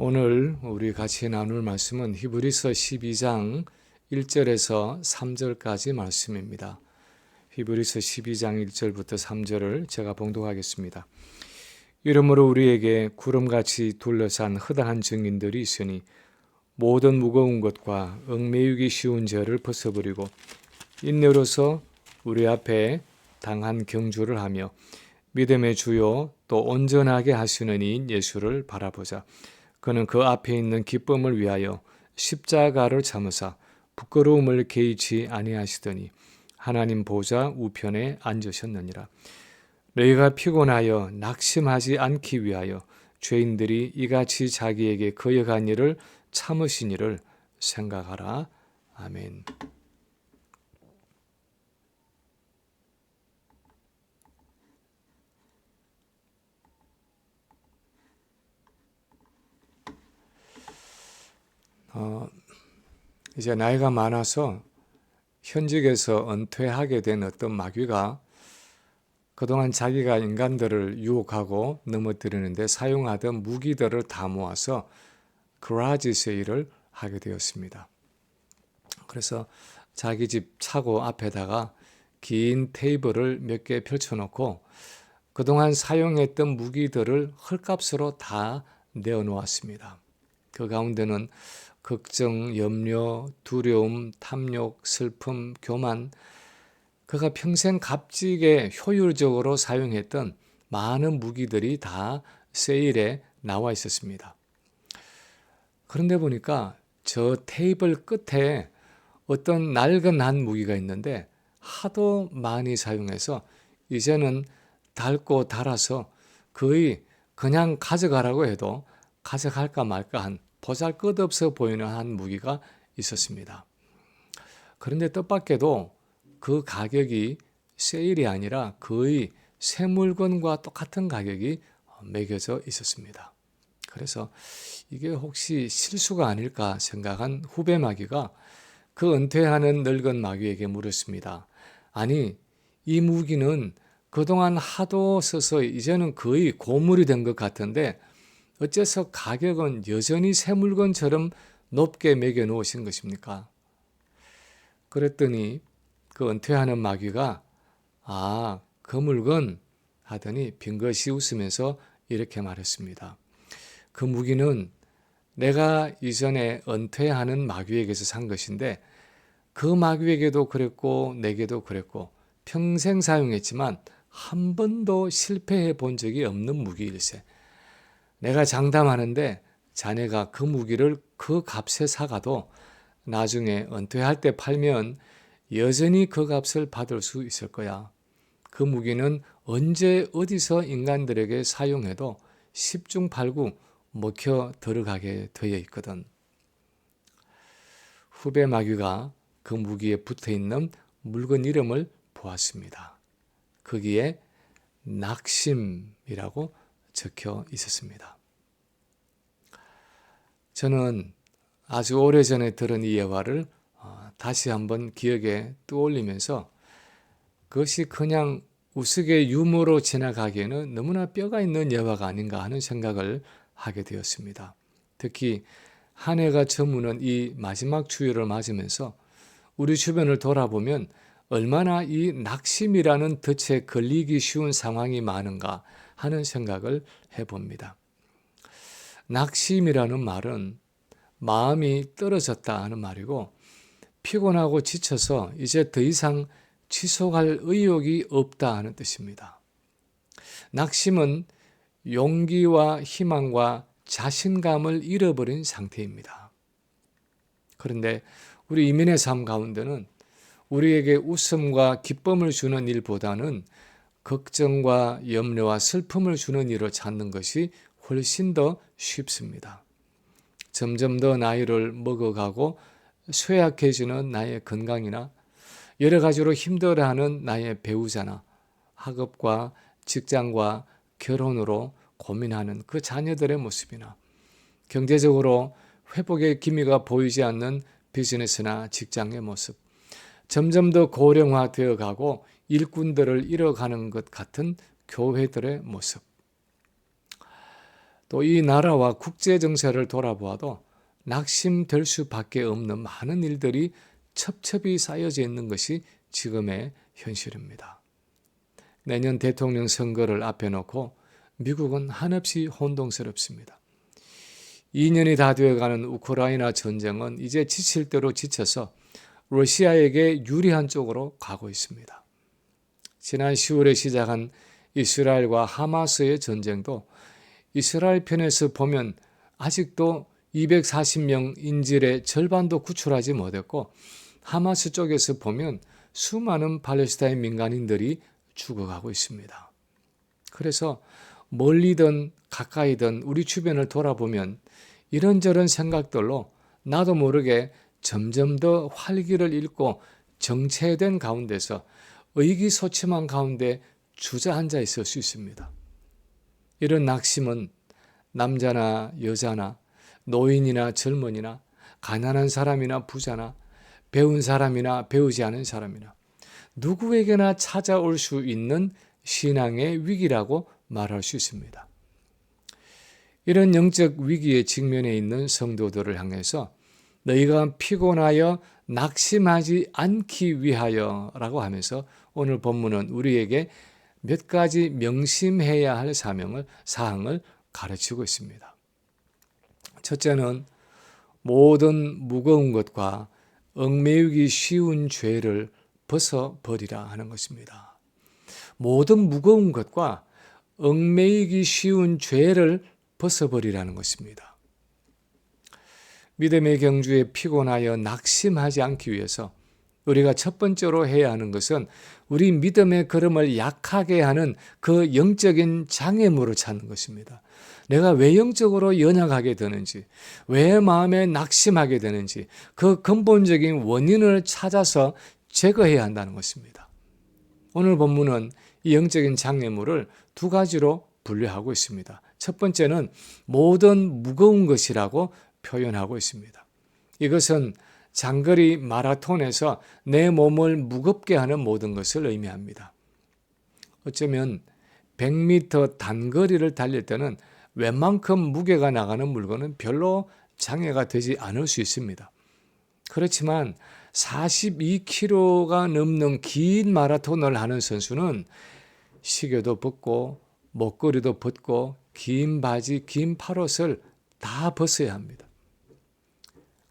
오늘 우리 같이 나눌 말씀은 히브리서 12장 1절에서 3절까지 말씀입니다. 히브리서 12장 1절부터 3절을 제가 봉독하겠습니다. 이러므로 우리에게 구름같이 둘러싼 허다한 증인들이 있으니 모든 무거운 것과 얽매이기 쉬운 죄를 벗어버리고 인내로서 우리 앞에 당한 경주를 하며 믿음의 주요 또 온전하게 하시는 이인 예수를 바라보자. 그는 그 앞에 있는 기쁨을 위하여 십자가를 참으사 부끄러움을 개의치 아니하시더니 하나님 보좌 우편에 앉으셨느니라. 너희가 피곤하여 낙심하지 않기 위하여 죄인들이 이같이 자기에게 거역한 일을 참으신 일을 생각하라. 아멘. 이제 나이가 많아서 현직에서 은퇴하게 된 어떤 마귀가 그동안 자기가 인간들을 유혹하고 넘어뜨리는데 사용하던 무기들을 다 모아서 그라지 세일을 하게 되었습니다. 그래서 자기 집 차고 앞에다가 긴 테이블을 몇 개 펼쳐놓고 그동안 사용했던 무기들을 헐값으로 다 내어놓았습니다. 그 가운데는 걱정, 염려, 두려움, 탐욕, 슬픔, 교만, 그가 평생 값지게 효율적으로 사용했던 많은 무기들이 다 세일에 나와 있었습니다. 그런데 보니까 저 테이블 끝에 어떤 낡은 한 무기가 있는데 하도 많이 사용해서 이제는 닳고 닳아서 거의 그냥 가져가라고 해도 가져갈까 말까 한 보잘것없어 보이는 한 무기가 있었습니다. 그런데 뜻밖에도 그 가격이 세일이 아니라 거의 새 물건과 똑같은 가격이 매겨져 있었습니다. 그래서 이게 혹시 실수가 아닐까 생각한 후배 마귀가 그 은퇴하는 늙은 마귀에게 물었습니다. 아니, 이 무기는 그동안 하도 써서 이제는 거의 고물이 된 것 같은데 어째서 가격은 여전히 새 물건처럼 높게 매겨 놓으신 것입니까? 그랬더니 그 은퇴하는 마귀가 그 물건 하더니 빙긋이 웃으면서 이렇게 말했습니다. 그 무기는 내가 이전에 은퇴하는 마귀에게서 산 것인데 그 마귀에게도 그랬고 내게도 그랬고 평생 사용했지만 한 번도 실패해 본 적이 없는 무기일세. 내가 장담하는데 자네가 그 무기를 그 값에 사가도 나중에 은퇴할 때 팔면 여전히 그 값을 받을 수 있을 거야. 그 무기는 언제 어디서 인간들에게 사용해도 10중 8구 먹혀 들어가게 되어 있거든. 후배 마귀가 그 무기에 붙어있는 물건 이름을 보았습니다. 거기에 낙심이라고 적혀 있었습니다. 저는 아주 오래전에 들은 이 예화를 다시 한번 기억에 떠올리면서 그것이 그냥 우스개 유머로 지나가기에는 너무나 뼈가 있는 예화가 아닌가 하는 생각을 하게 되었습니다. 특히 한 해가 저무는 이 마지막 주일을 맞으면서 우리 주변을 돌아보면 얼마나 이 낙심이라는 덫에 걸리기 쉬운 상황이 많은가 하는 생각을 해봅니다. 낙심이라는 말은 마음이 떨어졌다 하는 말이고 피곤하고 지쳐서 이제 더 이상 지속할 의욕이 없다 하는 뜻입니다. 낙심은 용기와 희망과 자신감을 잃어버린 상태입니다. 그런데 우리 이민의 삶 가운데는 우리에게 웃음과 기쁨을 주는 일보다는 걱정과 염려와 슬픔을 주는 일을 찾는 것이 훨씬 더 쉽습니다. 점점 더 나이를 먹어가고 쇠약해지는 나의 건강이나 여러 가지로 힘들어하는 나의 배우자나 학업과 직장과 결혼으로 고민하는 그 자녀들의 모습이나 경제적으로 회복의 기미가 보이지 않는 비즈니스나 직장의 모습, 점점 더 고령화되어 가고 일꾼들을 잃어가는 것 같은 교회들의 모습, 또 이 나라와 국제 정세를 돌아보아도 낙심될 수밖에 없는 많은 일들이 첩첩이 쌓여져 있는 것이 지금의 현실입니다. 내년 대통령 선거를 앞에 놓고 미국은 한없이 혼동스럽습니다. 2년이 다 되어가는 우크라이나 전쟁은 이제 지칠 대로 지쳐서 러시아에게 유리한 쪽으로 가고 있습니다. 지난 10월에 시작한 이스라엘과 하마스의 전쟁도 이스라엘 편에서 보면 아직도 240명 인질의 절반도 구출하지 못했고, 하마스 쪽에서 보면 수많은 팔레스타인 민간인들이 죽어가고 있습니다. 그래서 멀리든 가까이든 우리 주변을 돌아보면 이런저런 생각들로 나도 모르게 점점 더 활기를 잃고 정체된 가운데서 의기소침한 가운데 주저앉아 있을 수 있습니다. 이런 낙심은 남자나 여자나 노인이나 젊은이나 가난한 사람이나 부자나 배운 사람이나 배우지 않은 사람이나 누구에게나 찾아올 수 있는 신앙의 위기라고 말할 수 있습니다. 이런 영적 위기에 직면해 있는 성도들을 향해서 너희가 피곤하여 낙심하지 않기 위하여 라고 하면서 오늘 본문은 우리에게 몇 가지 명심해야 할 사항을 가르치고 있습니다. 첫째는 모든 무거운 것과 얽매이기 쉬운 죄를 벗어버리라 하는 것입니다. 모든 무거운 것과 얽매이기 쉬운 죄를 벗어버리라는 것입니다. 믿음의 경주에 피곤하여 낙심하지 않기 위해서 우리가 첫 번째로 해야 하는 것은 우리 믿음의 걸음을 약하게 하는 그 영적인 장애물을 찾는 것입니다. 내가 왜 영적으로 연약하게 되는지, 왜 마음에 낙심하게 되는지 그 근본적인 원인을 찾아서 제거해야 한다는 것입니다. 오늘 본문은 이 영적인 장애물을 두 가지로 분류하고 있습니다. 첫 번째는 모든 무거운 것이라고 표현하고 있습니다. 이것은 장거리 마라톤에서 내 몸을 무겁게 하는 모든 것을 의미합니다. 어쩌면 100m 단거리를 달릴 때는 웬만큼 무게가 나가는 물건은 별로 장애가 되지 않을 수 있습니다. 그렇지만 42km가 넘는 긴 마라톤을 하는 선수는 시계도 벗고 목걸이도 벗고 긴 바지, 긴 팔옷을 다 벗어야 합니다.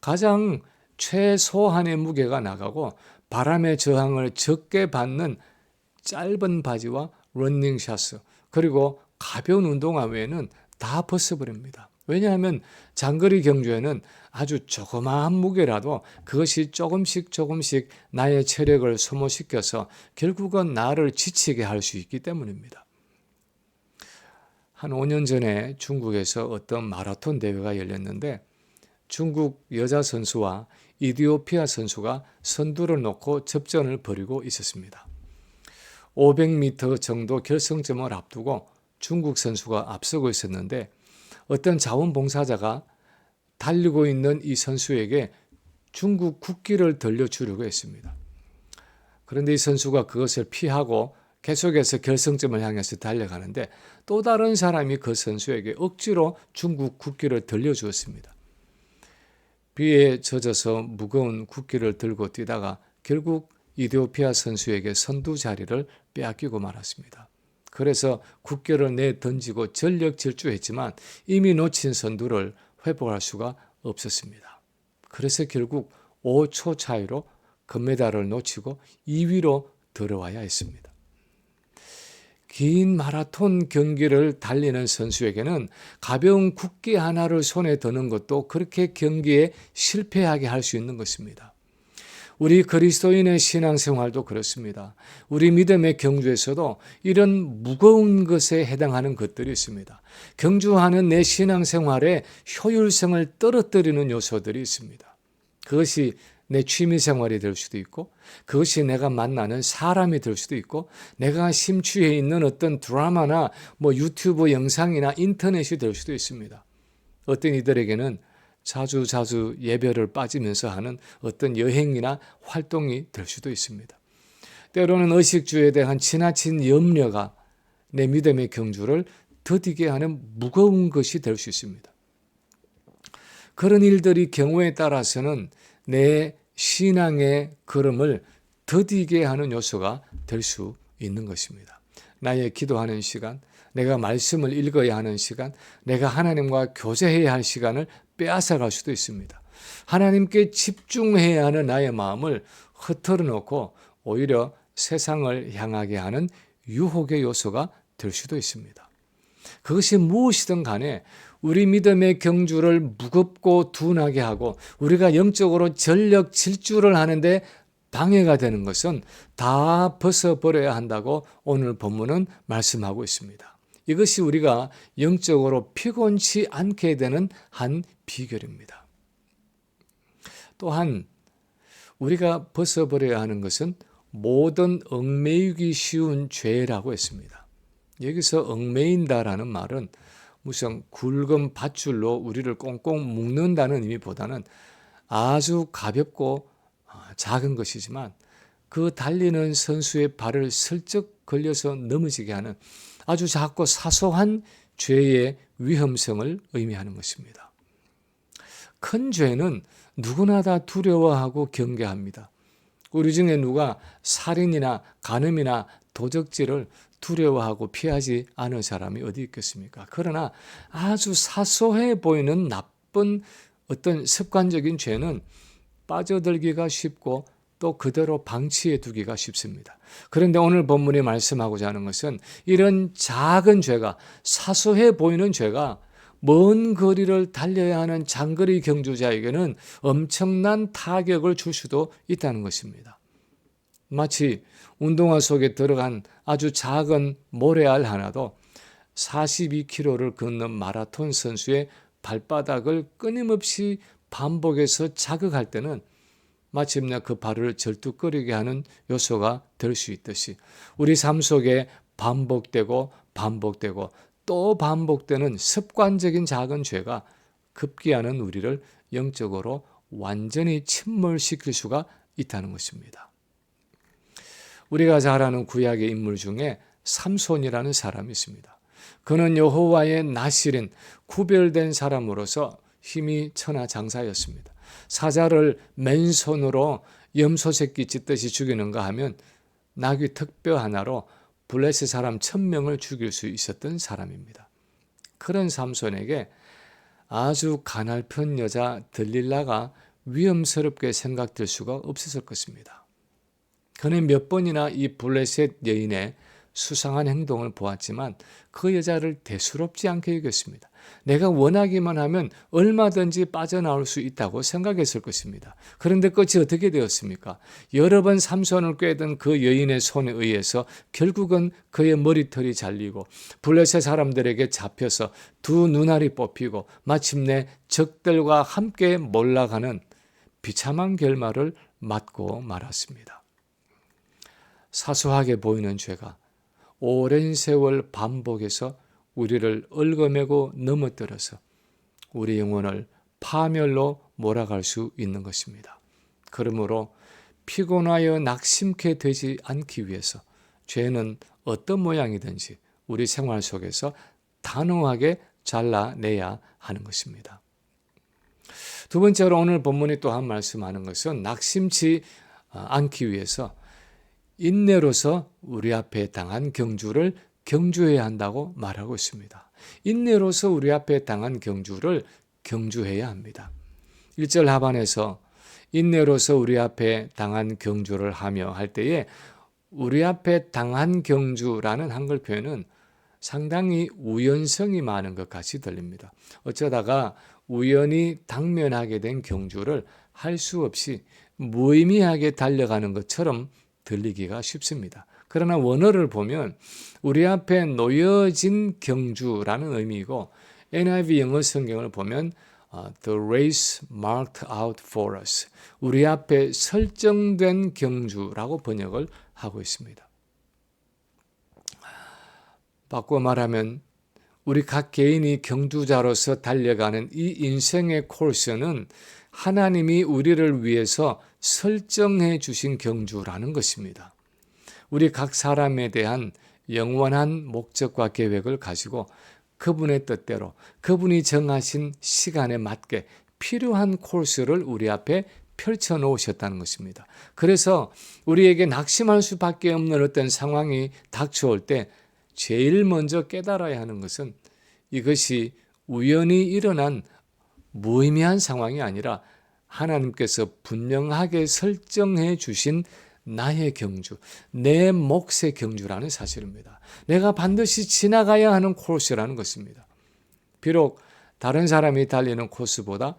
가장 최소한의 무게가 나가고 바람의 저항을 적게 받는 짧은 바지와 러닝샷 그리고 가벼운 운동화 외에는 다 벗어버립니다. 왜냐하면 장거리 경주에는 아주 조그마한 무게라도 그것이 조금씩 나의 체력을 소모시켜서 결국은 나를 지치게 할 수 있기 때문입니다. 한 5년 전에 중국에서 어떤 마라톤 대회가 열렸는데 중국 여자 선수와 이디오피아 선수가 선두를 놓고 접전을 벌이고 있었습니다. 500m 정도 결승점을 앞두고 중국 선수가 앞서고 있었는데 어떤 자원봉사자가 달리고 있는 이 선수에게 중국 국기를 들려주려고 했습니다. 그런데 이 선수가 그것을 피하고 계속해서 결승점을 향해서 달려가는데 또 다른 사람이 그 선수에게 억지로 중국 국기를 들려주었습니다. 비에 젖어서 무거운 국기를 들고 뛰다가 결국 이디오피아 선수에게 선두 자리를 빼앗기고 말았습니다. 그래서 국기를 내던지고 전력 질주했지만 이미 놓친 선두를 회복할 수가 없었습니다. 그래서 결국 5초 차이로 금메달을 놓치고 2위로 들어와야 했습니다. 긴 마라톤 경기를 달리는 선수에게는 가벼운 국기 하나를 손에 드는 것도 그렇게 경기에 실패하게 할 수 있는 것입니다. 우리 그리스도인의 신앙생활도 그렇습니다. 우리 믿음의 경주에서도 이런 무거운 것에 해당하는 것들이 있습니다. 경주하는 내 신앙생활의 효율성을 떨어뜨리는 요소들이 있습니다. 그것이 내 취미생활이 될 수도 있고 그것이 내가 만나는 사람이 될 수도 있고 내가 심취해 있는 어떤 드라마나 유튜브 영상이나 인터넷이 될 수도 있습니다. 어떤 이들에게는 자주 예배를 빠지면서 하는 어떤 여행이나 활동이 될 수도 있습니다. 때로는 의식주에 대한 지나친 염려가 내 믿음의 경주를 더디게 하는 무거운 것이 될 수 있습니다. 그런 일들이 경우에 따라서는 내 신앙의 걸음을 더디게 하는 요소가 될 수 있는 것입니다. 나의 기도하는 시간, 내가 말씀을 읽어야 하는 시간, 내가 하나님과 교제해야 할 시간을 빼앗아갈 수도 있습니다. 하나님께 집중해야 하는 나의 마음을 흐트러 놓고 오히려 세상을 향하게 하는 유혹의 요소가 될 수도 있습니다. 그것이 무엇이든 간에 우리 믿음의 경주를 무겁고 둔하게 하고 우리가 영적으로 전력 질주를 하는데 방해가 되는 것은 다 벗어버려야 한다고 오늘 본문은 말씀하고 있습니다. 이것이 우리가 영적으로 피곤치 않게 되는 한 비결입니다. 또한 우리가 벗어버려야 하는 것은 모든 얽매이기 쉬운 죄라고 했습니다. 여기서 얽매인다라는 말은 무슨 굵은 밧줄로 우리를 꽁꽁 묶는다는 의미보다는 아주 가볍고 작은 것이지만 그 달리는 선수의 발을 슬쩍 걸려서 넘어지게 하는 아주 작고 사소한 죄의 위험성을 의미하는 것입니다. 큰 죄는 누구나 다 두려워하고 경계합니다. 우리 중에 누가 살인이나 간음이나 도적질을 두려워하고 피하지 않은 사람이 어디 있겠습니까? 그러나 아주 사소해 보이는 나쁜 어떤 습관적인 죄는 빠져들기가 쉽고 또 그대로 방치해 두기가 쉽습니다. 그런데 오늘 본문이 말씀하고자 하는 것은 이런 작은 죄가, 사소해 보이는 죄가 먼 거리를 달려야 하는 장거리 경주자에게는 엄청난 타격을 줄 수도 있다는 것입니다. 마치 운동화 속에 들어간 아주 작은 모래알 하나도 42km를 걷는 마라톤 선수의 발바닥을 끊임없이 반복해서 자극할 때는 마침내 그 발을 절뚝거리게 하는 요소가 될 수 있듯이 우리 삶 속에 반복되고 또 반복되는 습관적인 작은 죄가 급기야는 우리를 영적으로 완전히 침몰시킬 수가 있다는 것입니다. 우리가 잘 아는 구약의 인물 중에 삼손이라는 사람이 있습니다. 그는 여호와의 나실인 구별된 사람으로서 힘이 천하장사였습니다. 사자를 맨손으로 염소 새끼 찢듯이 죽이는가 하면 나귀 턱뼈 하나로 블레셋 사람 1000명을 죽일 수 있었던 사람입니다. 그런 삼손에게 아주 가냘픈 여자 들릴라가 위험스럽게 생각될 수가 없었을 것입니다. 그는 몇 번이나 이 블레셋 여인의 수상한 행동을 보았지만 그 여자를 대수롭지 않게 여겼습니다. 내가 원하기만 하면 얼마든지 빠져나올 수 있다고 생각했을 것입니다. 그런데 끝이 어떻게 되었습니까? 여러 번 삼손을 꿰던 그 여인의 손에 의해서 결국은 그의 머리털이 잘리고 블레셋 사람들에게 잡혀서 두 눈알이 뽑히고 마침내 적들과 함께 몰락하는 비참한 결말을 맞고 말았습니다. 사소하게 보이는 죄가 오랜 세월 반복해서 우리를 얽어매고 넘어뜨려서 우리 영혼을 파멸로 몰아갈 수 있는 것입니다. 그러므로 피곤하여 낙심케 되지 않기 위해서 죄는 어떤 모양이든지 우리 생활 속에서 단호하게 잘라내야 하는 것입니다. 두 번째로 오늘 본문이 또한 말씀하는 것은 낙심치 않기 위해서 인내로서 우리 앞에 당한 경주를 경주해야 한다고 말하고 있습니다. 인내로서 우리 앞에 당한 경주를 경주해야 합니다. 1절 하반에서 인내로서 우리 앞에 당한 경주를 하며 할 때에 우리 앞에 당한 경주라는 한글 표현은 상당히 우연성이 많은 것 같이 들립니다. 어쩌다가 우연히 당면하게 된 경주를 할 수 없이 무의미하게 달려가는 것처럼 들리기가 쉽습니다. 그러나 원어를 보면 우리 앞에 놓여진 경주라는 의미이고 NIV 영어 성경을 보면 The race marked out for us, 우리 앞에 설정된 경주라고 번역을 하고 있습니다. 바꿔 말하면 우리 각 개인이 경주자로서 달려가는 이 인생의 코스는 하나님이 우리를 위해서 설정해 주신 경주라는 것입니다. 우리 각 사람에 대한 영원한 목적과 계획을 가지고 그분의 뜻대로 그분이 정하신 시간에 맞게 필요한 코스를 우리 앞에 펼쳐 놓으셨다는 것입니다. 그래서 우리에게 낙심할 수밖에 없는 어떤 상황이 닥쳐올 때 제일 먼저 깨달아야 하는 것은 이것이 우연히 일어난 무의미한 상황이 아니라 하나님께서 분명하게 설정해 주신 나의 경주, 내 몫의 경주라는 사실입니다. 내가 반드시 지나가야 하는 코스라는 것입니다. 비록 다른 사람이 달리는 코스보다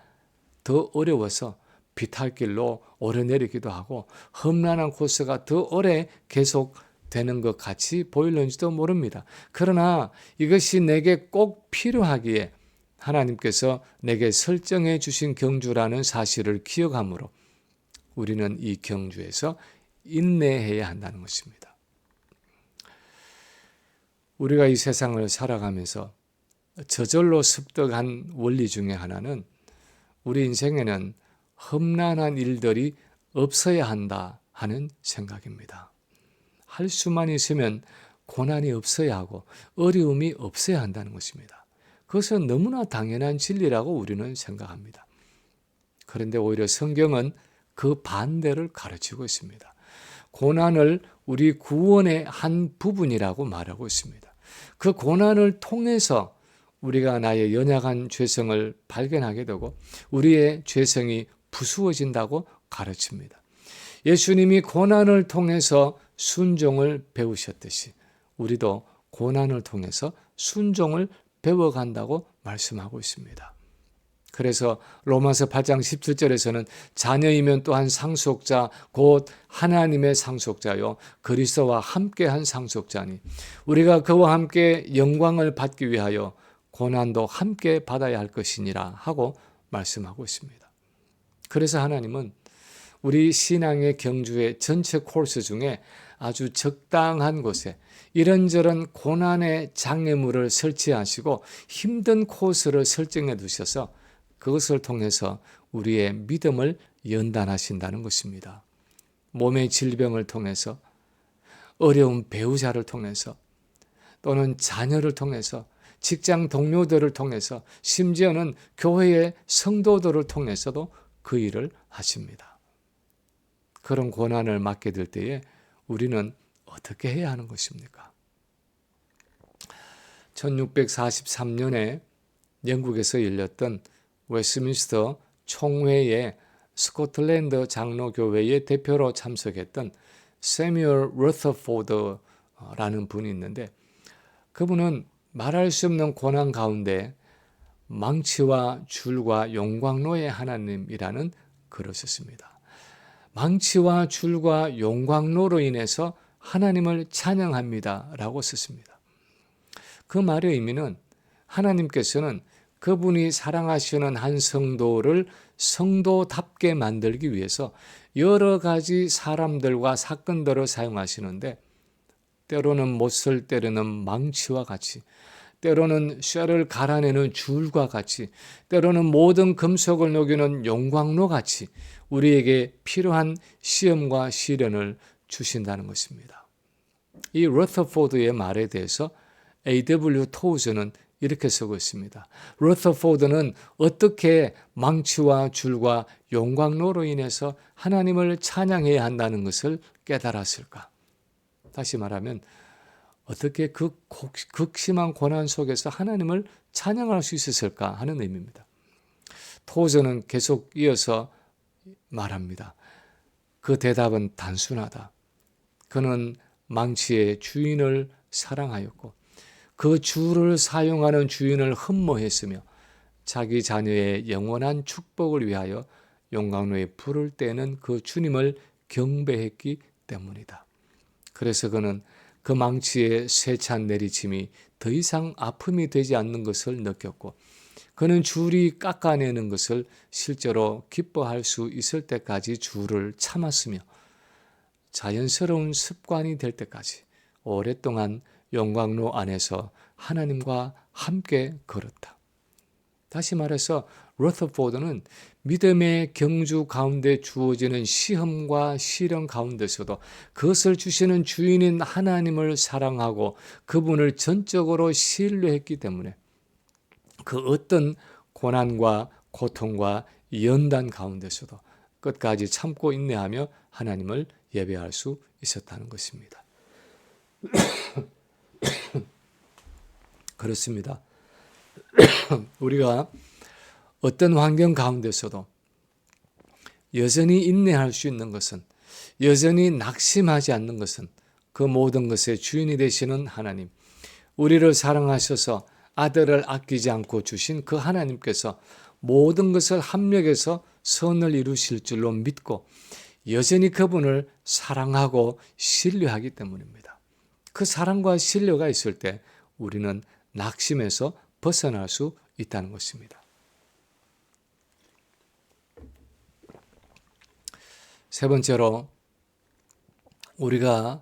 더 어려워서 비탈길로 오르내리기도 하고 험난한 코스가 더 오래 계속되는 것 같이 보일는지도 모릅니다. 그러나 이것이 내게 꼭 필요하기에 하나님께서 내게 설정해 주신 경주라는 사실을 기억함으로 우리는 이 경주에서 인내해야 한다는 것입니다. 우리가 이 세상을 살아가면서 저절로 습득한 원리 중에 하나는 우리 인생에는 험난한 일들이 없어야 한다 하는 생각입니다. 할 수만 있으면 고난이 없어야 하고 어려움이 없어야 한다는 것입니다. 그것은 너무나 당연한 진리라고 우리는 생각합니다. 그런데 오히려 성경은 그 반대를 가르치고 있습니다. 고난을 우리 구원의 한 부분이라고 말하고 있습니다. 그 고난을 통해서 우리가 나의 연약한 죄성을 발견하게 되고 우리의 죄성이 부수어진다고 가르칩니다. 예수님이 고난을 통해서 순종을 배우셨듯이 우리도 고난을 통해서 순종을 배워간다고 말씀하고 있습니다. 그래서 로마서 8장 17절에서는 자녀이면 또한 상속자 곧 하나님의 상속자요 그리스도와 함께한 상속자니 우리가 그와 함께 영광을 받기 위하여 고난도 함께 받아야 할 것이니라 하고 말씀하고 있습니다. 그래서 하나님은 우리 신앙의 경주의 전체 코스 중에 아주 적당한 곳에 이런저런 고난의 장애물을 설치하시고 힘든 코스를 설정해 두셔서 그것을 통해서 우리의 믿음을 연단하신다는 것입니다. 몸의 질병을 통해서, 어려운 배우자를 통해서, 또는 자녀를 통해서, 직장 동료들을 통해서, 심지어는 교회의 성도들을 통해서도 그 일을 하십니다. 그런 고난을 맞게 될 때에 우리는 어떻게 해야 하는 것입니까? 1643년에 영국에서 열렸던 웨스트민스터 총회에 스코틀랜드 장로교회의 대표로 참석했던 세뮤얼 러터포드라는 분이 있는데 그분은 말할 수 없는 고난 가운데 망치와 줄과 용광로의 하나님이라는 글을 썼습니다. 망치와 줄과 용광로로 인해서 하나님을 찬양합니다 라고 썼습니다. 그 말의 의미는 하나님께서는 그분이 사랑하시는 한 성도를 성도답게 만들기 위해서 여러 가지 사람들과 사건들을 사용하시는데 때로는 못을 때리는 망치와 같이 때로는 쇠를 갈아내는 줄과 같이 때로는 모든 금속을 녹이는 용광로 같이 우리에게 필요한 시험과 시련을 주신다는 것입니다. 이 러터포드의 말에 대해서 A.W. 토우즈는 이렇게 쓰고 있습니다. 러터포드는 어떻게 망치와 줄과 용광로로 인해서 하나님을 찬양해야 한다는 것을 깨달았을까? 다시 말하면 어떻게 그 극심한 고난 속에서 하나님을 찬양할 수 있었을까 하는 의미입니다. 토우즈는 계속 이어서 말합니다. 그 대답은 단순하다. 그는 망치의 주인을 사랑하였고 그 줄을 사용하는 주인을 흠모했으며 자기 자녀의 영원한 축복을 위하여 용광로에 불을 떼는 그 주님을 경배했기 때문이다. 그래서 그는 그 망치의 세찬 내리침이 더 이상 아픔이 되지 않는 것을 느꼈고 그는 줄이 깎아내는 것을 실제로 기뻐할 수 있을 때까지 줄을 참았으며 자연스러운 습관이 될 때까지 오랫동안 용광로 안에서 하나님과 함께 걸었다. 다시 말해서 러더포드는 믿음의 경주 가운데 주어지는 시험과 시련 가운데서도 그것을 주시는 주인인 하나님을 사랑하고 그분을 전적으로 신뢰했기 때문에 그 어떤 고난과 고통과 연단 가운데서도 끝까지 참고 인내하며 하나님을 예배할 수 있었다는 것입니다. 그렇습니다. 우리가 어떤 환경 가운데서도 여전히 인내할 수 있는 것은, 여전히 낙심하지 않는 것은 그 모든 것의 주인이 되시는 하나님, 우리를 사랑하셔서 아들을 아끼지 않고 주신 그 하나님께서 모든 것을 합력해서 선을 이루실 줄로 믿고 여전히 그분을 사랑하고 신뢰하기 때문입니다. 그 사랑과 신뢰가 있을 때 우리는 낙심에서 벗어날 수 있다는 것입니다. 세 번째로 우리가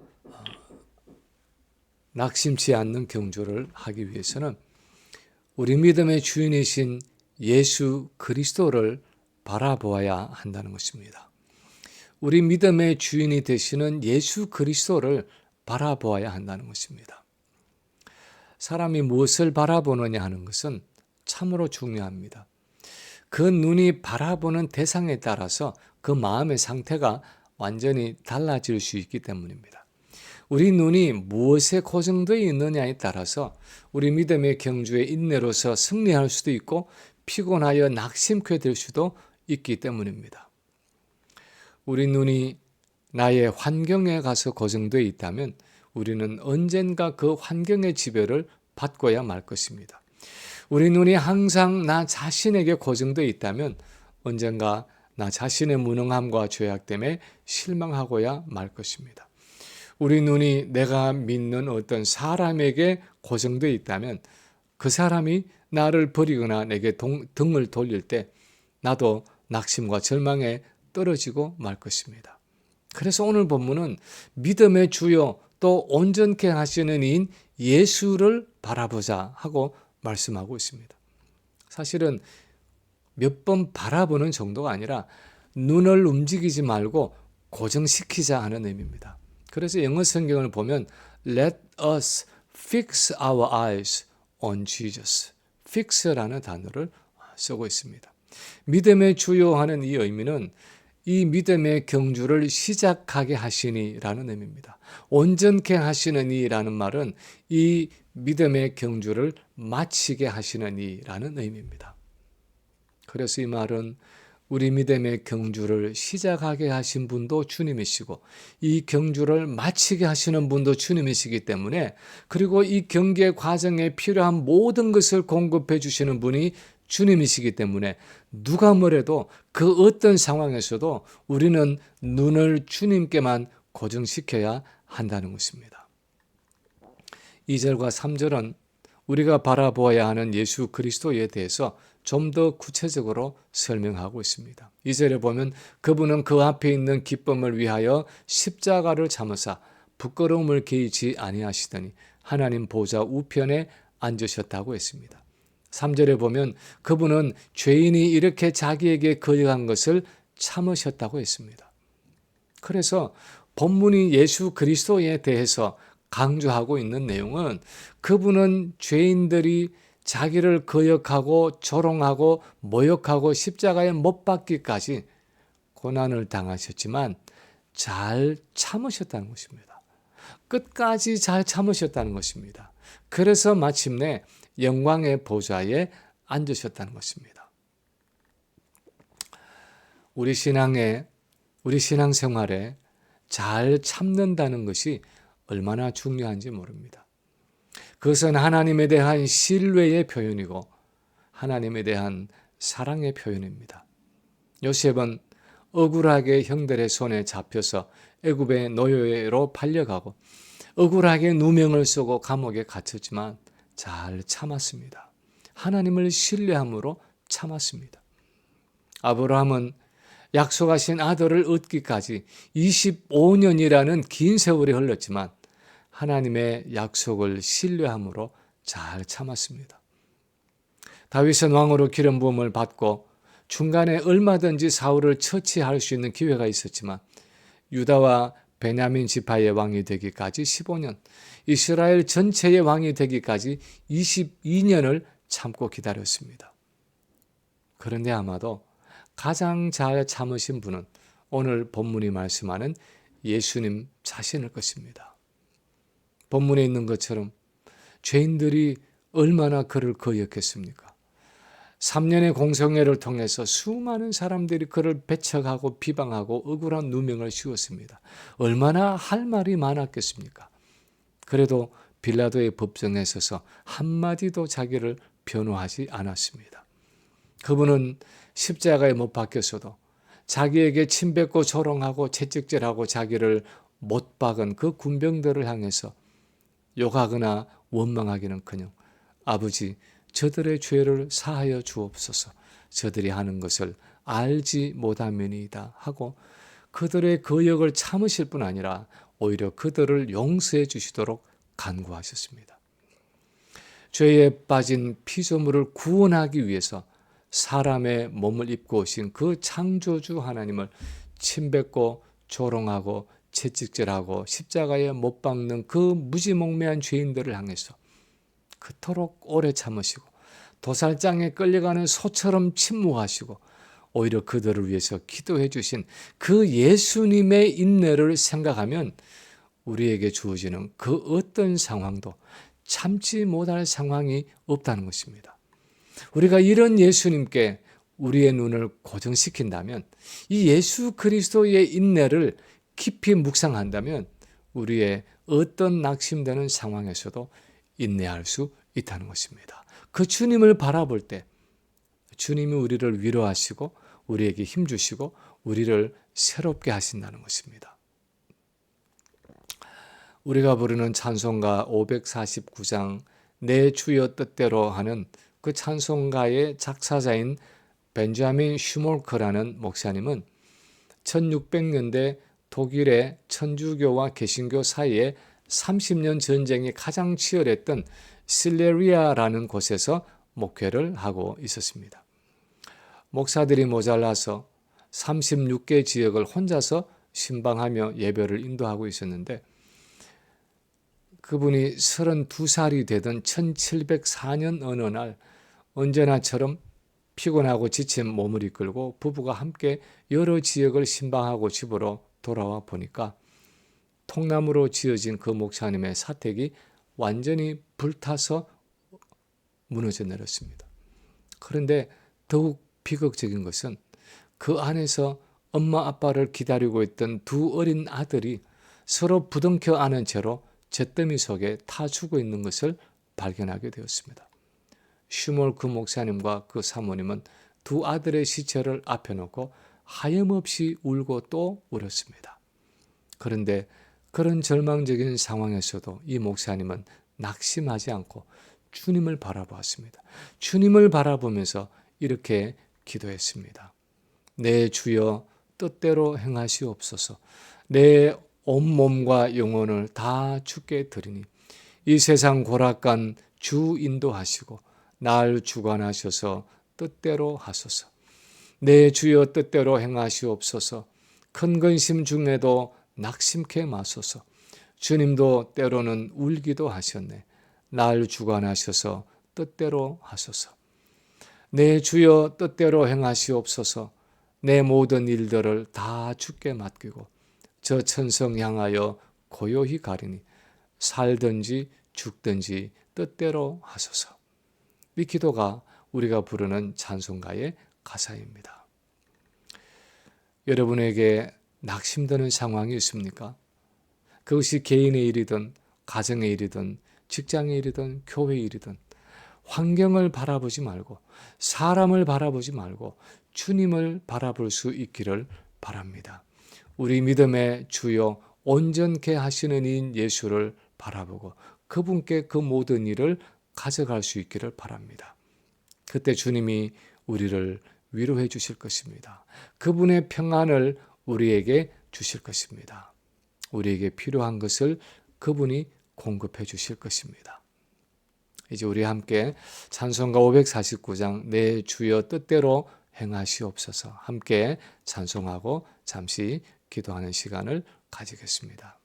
낙심치 않는 경주를 하기 위해서는 우리 믿음의 주인이신 예수 그리스도를 바라보아야 한다는 것입니다. 우리 믿음의 주인이 되시는 예수 그리스도를 바라보아야 한다는 것입니다. 사람이 무엇을 바라보느냐 하는 것은 참으로 중요합니다. 그 눈이 바라보는 대상에 따라서 그 마음의 상태가 완전히 달라질 수 있기 때문입니다. 우리 눈이 무엇에 고정되어 있느냐에 따라서 우리 믿음의 경주의 인내로서 승리할 수도 있고 피곤하여 낙심케 될 수도 있기 때문입니다. 우리 눈이 나의 환경에 가서 고정되어 있다면 우리는 언젠가 그 환경의 지배를 받고야 말 것입니다. 우리 눈이 항상 나 자신에게 고정되어 있다면 언젠가 나 자신의 무능함과 죄악됨에 실망하고야 말 것입니다. 우리 눈이 내가 믿는 어떤 사람에게 고정되어 있다면 그 사람이 나를 버리거나 내게 등을 돌릴 때 나도 낙심과 절망에 떨어지고 말 것입니다. 그래서 오늘 본문은 믿음의 주요 또 온전케 하시는 이인 예수를 바라보자 하고 말씀하고 있습니다. 사실은 몇 번 바라보는 정도가 아니라 눈을 움직이지 말고 고정시키자 하는 의미입니다. 그래서 영어 성경을 보면 Let us fix our eyes on Jesus. fix라는 단어를 쓰고 있습니다. 믿음의 주요 하는 이 의미는 이 믿음의 경주를 시작하게 하시니라는 의미입니다. 온전케 하시는 이라는 말은 이 믿음의 경주를 마치게 하시는 이라는 의미입니다. 그래서 이 말은 우리 믿음의 경주를 시작하게 하신 분도 주님이시고 이 경주를 마치게 하시는 분도 주님이시기 때문에 그리고 이 경계 과정에 필요한 모든 것을 공급해 주시는 분이 주님이시기 때문에 누가 뭐래도 그 어떤 상황에서도 우리는 눈을 주님께만 고정시켜야 한다는 것입니다. 2절과 3절은 우리가 바라보아야 하는 예수 그리스도에 대해서 좀 더 구체적으로 설명하고 있습니다. 2절에 보면 그분은 그 앞에 있는 기쁨을 위하여 십자가를 참으사 부끄러움을 개의치 아니하시더니 하나님 보좌 우편에 앉으셨다고 했습니다. 3절에 보면 그분은 죄인이 이렇게 자기에게 거역한 것을 참으셨다고 했습니다. 그래서 본문이 예수 그리스도에 대해서 강조하고 있는 내용은 그분은 죄인들이 자기를 거역하고 조롱하고 모욕하고 십자가에 못 박기까지 고난을 당하셨지만 잘 참으셨다는 것입니다. 끝까지 잘 참으셨다는 것입니다. 그래서 마침내 영광의 보좌에 앉으셨다는 것입니다. 우리 신앙생활에 잘 참는다는 것이 얼마나 중요한지 모릅니다. 그것은 하나님에 대한 신뢰의 표현이고 하나님에 대한 사랑의 표현입니다. 요셉은 억울하게 형들의 손에 잡혀서 애굽의 노예로 팔려가고 억울하게 누명을 쓰고 감옥에 갇혔지만 잘 참았습니다. 하나님을 신뢰함으로 참았습니다. 아브라함은 약속하신 아들을 얻기까지 25년이라는 긴 세월이 흘렀지만 하나님의 약속을 신뢰함으로 잘 참았습니다. 다윗은 왕으로 기름 부음을 받고 중간에 얼마든지 사울을 처치할 수 있는 기회가 있었지만 유다와 베냐민 지파의 왕이 되기까지 15년, 이스라엘 전체의 왕이 되기까지 22년을 참고 기다렸습니다. 그런데 아마도 가장 잘 참으신 분은 오늘 본문이 말씀하는 예수님 자신일 것입니다. 본문에 있는 것처럼 죄인들이 얼마나 그를 거역했습니까? 3년의 공성회를 통해서 수많은 사람들이 그를 배척하고 비방하고 억울한 누명을 씌웠습니다. 얼마나 할 말이 많았겠습니까? 그래도 빌라도의 법정에 서서 한마디도 자기를 변호하지 않았습니다. 그분은 십자가에 못 박혔어도 자기에게 침뱉고 조롱하고 채찍질하고 자기를 못 박은 그 군병들을 향해서 욕하거나 원망하기는커녕 아버지, 저들의 죄를 사하여 주옵소서, 저들이 하는 것을 알지 못함이니이다 하고 그들의 거역을 참으실 뿐 아니라 오히려 그들을 용서해 주시도록 간구하셨습니다. 죄에 빠진 피조물을 구원하기 위해서 사람의 몸을 입고 오신 그 창조주 하나님을 침뱉고 조롱하고 채찍질하고 십자가에 못 박는 그 무지몽매한 죄인들을 향해서 그토록 오래 참으시고 도살장에 끌려가는 소처럼 침묵하시고 오히려 그들을 위해서 기도해 주신 그 예수님의 인내를 생각하면 우리에게 주어지는 그 어떤 상황도 참지 못할 상황이 없다는 것입니다. 우리가 이런 예수님께 우리의 눈을 고정시킨다면, 이 예수 그리스도의 인내를 깊이 묵상한다면 우리의 어떤 낙심되는 상황에서도 인내할 수 있다는 것입니다. 그 주님을 바라볼 때 주님이 우리를 위로하시고 우리에게 힘주시고 우리를 새롭게 하신다는 것입니다. 우리가 부르는 찬송가 549장 내 주여 뜻대로 하는 그 찬송가의 작사자인 벤자민 슈몰크라는 목사님은 1600년대 독일의 천주교와 개신교 사이에 30년 전쟁이 가장 치열했던 실레리아라는 곳에서 목회를 하고 있었습니다. 목사들이 모자라서 36개 지역을 혼자서 신방하며 예배를 인도하고 있었는데 그분이 32살이 되던 1704년 어느 날 언제나처럼 피곤하고 지친 몸을 이끌고 부부가 함께 여러 지역을 신방하고 집으로 돌아와 보니까 통나무로 지어진 그 목사님의 사택이 완전히 불타서 무너져 내렸습니다. 그런데 더욱 비극적인 것은 그 안에서 엄마 아빠를 기다리고 있던 두 어린 아들이 서로 부둥켜 안은 채로 잿더미 속에 타 죽어 있는 것을 발견하게 되었습니다. 슈몰크 목사님과 그 사모님은 두 아들의 시체를 앞에 놓고 하염없이 울고 또 울었습니다. 그런데 그런 절망적인 상황에서도 이 목사님은 낙심하지 않고 주님을 바라보았습니다. 주님을 바라보면서 이렇게 기도했습니다. 내 주여 뜻대로 행하시옵소서. 내 온몸과 영혼을 다 주께 드리니 이 세상 고락간 주 인도하시고 날 주관하셔서 뜻대로 하소서. 내 주여 뜻대로 행하시옵소서. 큰 근심 중에도 낙심케 마소서. 주님도 때로는 울기도 하셨네. 날 주관하셔서 뜻대로 하소서. 내 주여 뜻대로 행하시옵소서. 내 모든 일들을 다 주께 맡기고 저 천성 향하여 고요히 가리니 살든지 죽든지 뜻대로 하소서. 이 기도가 우리가 부르는 찬송가의 가사입니다. 여러분에게 낙심되는 상황이 있습니까? 그것이 개인의 일이든 가정의 일이든 직장의 일이든 교회의 일이든 환경을 바라보지 말고 사람을 바라보지 말고 주님을 바라볼 수 있기를 바랍니다. 우리 믿음의 주요 온전케 하시는 이인 예수를 바라보고 그분께 그 모든 일을 가져갈 수 있기를 바랍니다. 그때 주님이 우리를 위로해 주실 것입니다. 그분의 평안을 우리에게 주실 것입니다. 우리에게 필요한 것을 그분이 공급해 주실 것입니다. 이제 우리 함께 찬송가 549장 내 주여 뜻대로 행하시옵소서. 함께 찬송하고 잠시 기도하는 시간을 가지겠습니다.